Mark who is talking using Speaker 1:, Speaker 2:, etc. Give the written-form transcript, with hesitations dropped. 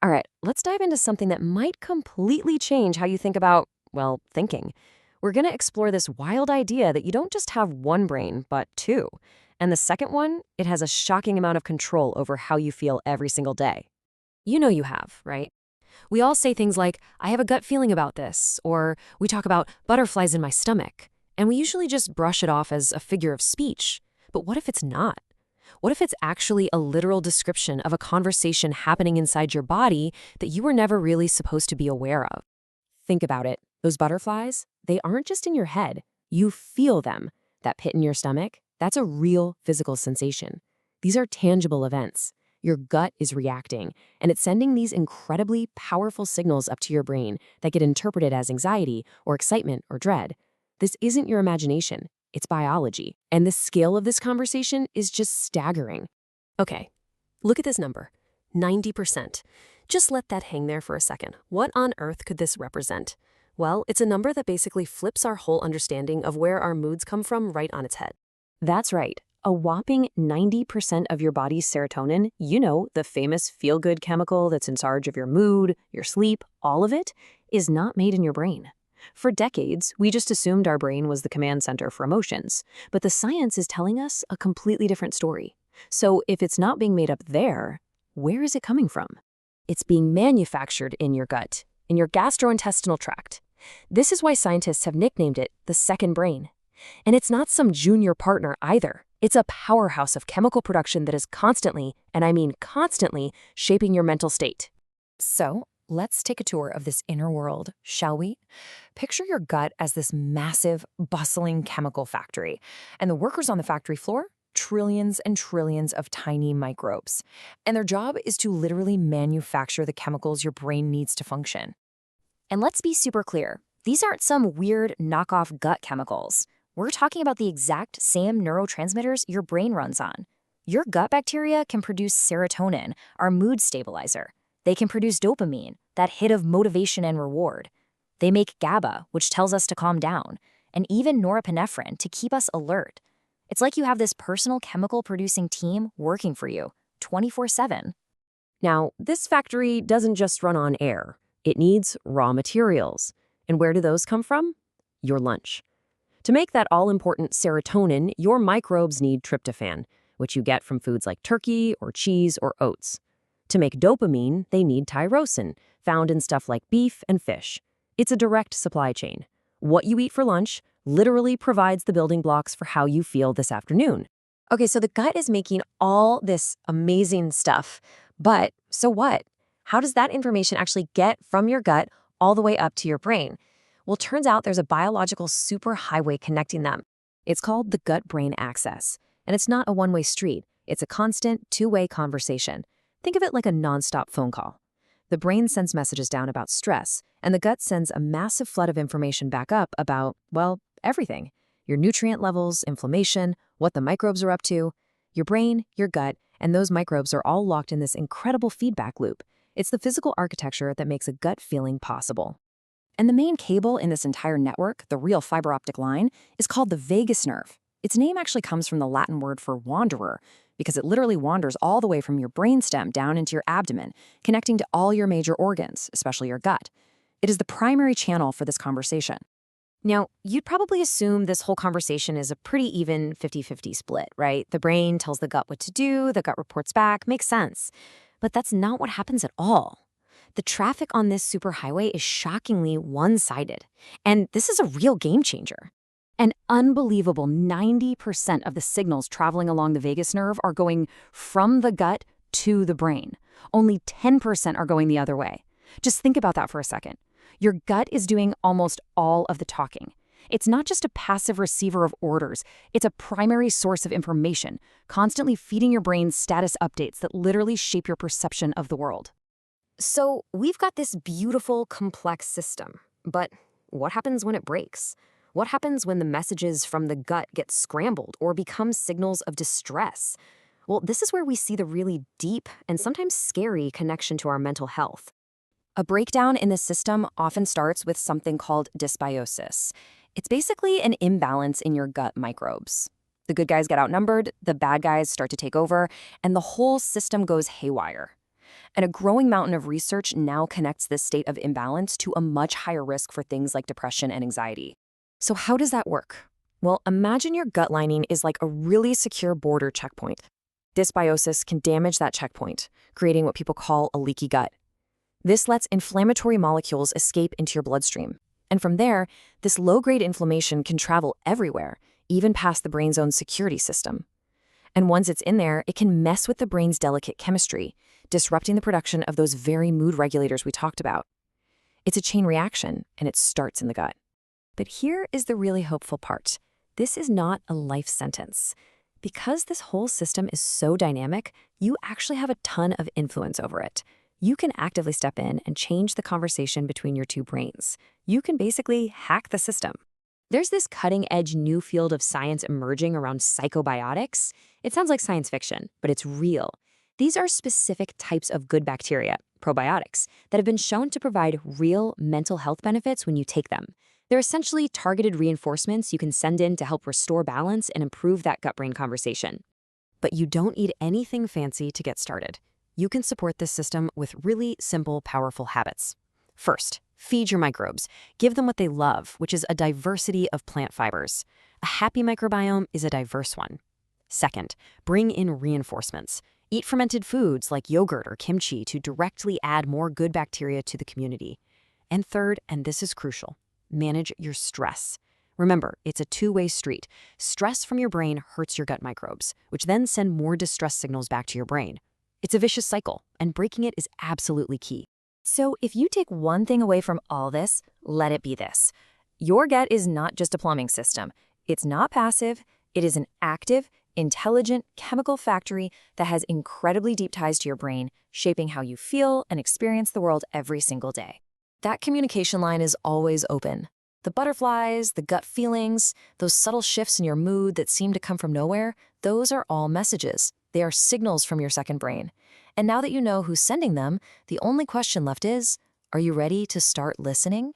Speaker 1: All right, let's dive into something that might completely change how you think about, well, thinking. We're going to explore this wild idea that you don't just have one brain, but two. And the second one, it has a shocking amount of control over how you feel every single day. You know you have, right? We all say things like, I have a gut feeling about this, or we talk about butterflies in my stomach. And we usually just brush it off as a figure of speech. But what if it's not? What if it's actually a literal description of a conversation happening inside your body that you were never really supposed to be aware of? Think about it. Those butterflies, they aren't just in your head. You feel them. That pit in your stomach, that's a real physical sensation. These are tangible events. Your gut is reacting, and it's sending these incredibly powerful signals up to your brain that get interpreted as anxiety or excitement or dread. This isn't your imagination. It's biology. And the scale of this conversation is just staggering. Okay, look at this number, 90%. Just let that hang there for a second. What on earth could this represent? Well, it's a number that basically flips our whole understanding of where our moods come from right on its head. That's right. A whopping 90% of your body's serotonin, you know, the famous feel-good chemical that's in charge of your mood, your sleep, all of it, is not made in your brain. For decades, we just assumed our brain was the command center for emotions, but the science is telling us a completely different story. So if it's not being made up there, where is it coming from? It's being manufactured in your gut, in your gastrointestinal tract. This is why scientists have nicknamed it the second brain. And it's not some junior partner either. It's a powerhouse of chemical production that is constantly, and I mean constantly, shaping your mental state. So, let's take a tour of this inner world, shall we? Picture your gut as this massive, bustling chemical factory. And the workers on the factory floor? Trillions and trillions of tiny microbes. And their job is to literally manufacture the chemicals your brain needs to function. And let's be super clear. These aren't some weird knockoff gut chemicals. We're talking about the exact same neurotransmitters your brain runs on. Your gut bacteria can produce serotonin, our mood stabilizer. They can produce dopamine, that hit of motivation and reward. They make GABA, which tells us to calm down, and even norepinephrine to keep us alert. It's like you have this personal chemical producing team working for you, 24/7. Now, this factory doesn't just run on air. It needs raw materials. And where do those come from? Your lunch. To make that all-important serotonin, your microbes need tryptophan, which you get from foods like turkey or cheese or oats. To make dopamine, they need tyrosin, found in stuff like beef and fish. It's a direct supply chain. What you eat for lunch literally provides the building blocks for how you feel this afternoon. Okay, so the gut is making all this amazing stuff, but so what? How does that information actually get from your gut all the way up to your brain? Well, turns out there's a biological superhighway connecting them. It's called the gut-brain axis, and it's not a one-way street. It's a constant, two-way conversation. Think of it like a nonstop phone call. The brain sends messages down about stress, and the gut sends a massive flood of information back up about, well, everything. Your nutrient levels, inflammation, what the microbes are up to. Your brain, your gut, and those microbes are all locked in this incredible feedback loop. It's the physical architecture that makes a gut feeling possible. And the main cable in this entire network, the real fiber optic line, is called the vagus nerve. Its name actually comes from the Latin word for wanderer, because it literally wanders all the way from your brainstem down into your abdomen, connecting to all your major organs, especially your gut. It is the primary channel for this conversation. Now, you'd probably assume this whole conversation is a pretty even 50-50 split, right? The brain tells the gut what to do, the gut reports back, makes sense. But that's not what happens at all. The traffic on this superhighway is shockingly one-sided. And this is a real game changer. An unbelievable 90% of the signals traveling along the vagus nerve are going from the gut to the brain. Only 10% are going the other way. Just think about that for a second. Your gut is doing almost all of the talking. It's not just a passive receiver of orders. It's a primary source of information, constantly feeding your brain status updates that literally shape your perception of the world. So we've got this beautiful, complex system. But what happens when it breaks? What happens when the messages from the gut get scrambled or become signals of distress? Well, this is where we see the really deep and sometimes scary connection to our mental health. A breakdown in the system often starts with something called dysbiosis. It's basically an imbalance in your gut microbes. The good guys get outnumbered, the bad guys start to take over, and the whole system goes haywire. And a growing mountain of research now connects this state of imbalance to a much higher risk for things like depression and anxiety. So how does that work? Well, imagine your gut lining is like a really secure border checkpoint. Dysbiosis can damage that checkpoint, creating what people call a leaky gut. This lets inflammatory molecules escape into your bloodstream. And from there, this low-grade inflammation can travel everywhere, even past the brain's own security system. And once it's in there, it can mess with the brain's delicate chemistry, disrupting the production of those very mood regulators we talked about. It's a chain reaction, and it starts in the gut. But here is the really hopeful part. This is not a life sentence. Because this whole system is so dynamic, you actually have a ton of influence over it. You can actively step in and change the conversation between your two brains. You can basically hack the system. There's this cutting-edge new field of science emerging around psychobiotics. It sounds like science fiction, but it's real. These are specific types of good bacteria, probiotics, that have been shown to provide real mental health benefits when you take them. They're essentially targeted reinforcements you can send in to help restore balance and improve that gut-brain conversation. But you don't need anything fancy to get started. You can support this system with really simple, powerful habits. First, feed your microbes. Give them what they love, which is a diversity of plant fibers. A happy microbiome is a diverse one. Second, bring in reinforcements. Eat fermented foods like yogurt or kimchi to directly add more good bacteria to the community. And third, and this is crucial, manage your stress. Remember, it's a two-way street. Stress from your brain hurts your gut microbes, which then send more distress signals back to your brain. It's a vicious cycle, and breaking it is absolutely key. So if you take one thing away from all this, let it be this. Your gut is not just a plumbing system. It's not passive. It is an active, intelligent chemical factory that has incredibly deep ties to your brain, shaping how you feel and experience the world every single day. That communication line is always open. The butterflies, the gut feelings, those subtle shifts in your mood that seem to come from nowhere, those are all messages. They are signals from your second brain. And now that you know who's sending them, the only question left is, are you ready to start listening?